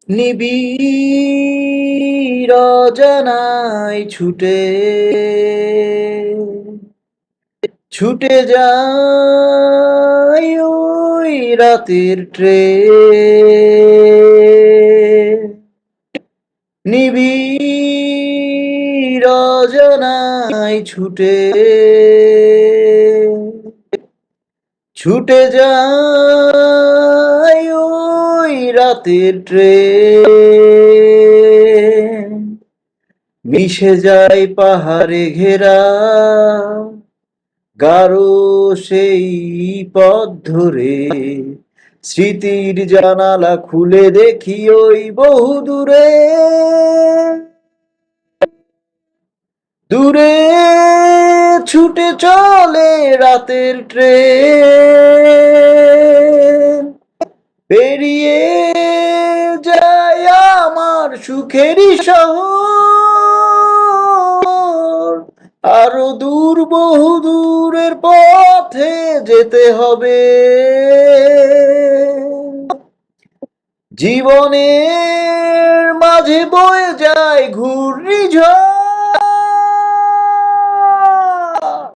নিবিড় অজানায় ছুটে ছুটে যায় ওই রাতের ট্রেন। নিবিড় অজানায় ছুটে ছুটে যায় ওই রাতের ট্রেন। মিশে যায় পাহাড়ে ঘেরা গাঢ় সেই পথ ধরে, স্মৃতির জানালা খুলে দেখি ওই বহু দূরে দূরে ছুটে চলে রাতের ট্রেন। পেরিয়ে যায় আমার সুখেরই শহর, আরো দূর বহু দূরের পথে যেতে হবে। জীবনের মাঝে বয়ে যায় ঘূর্ণিঝড়,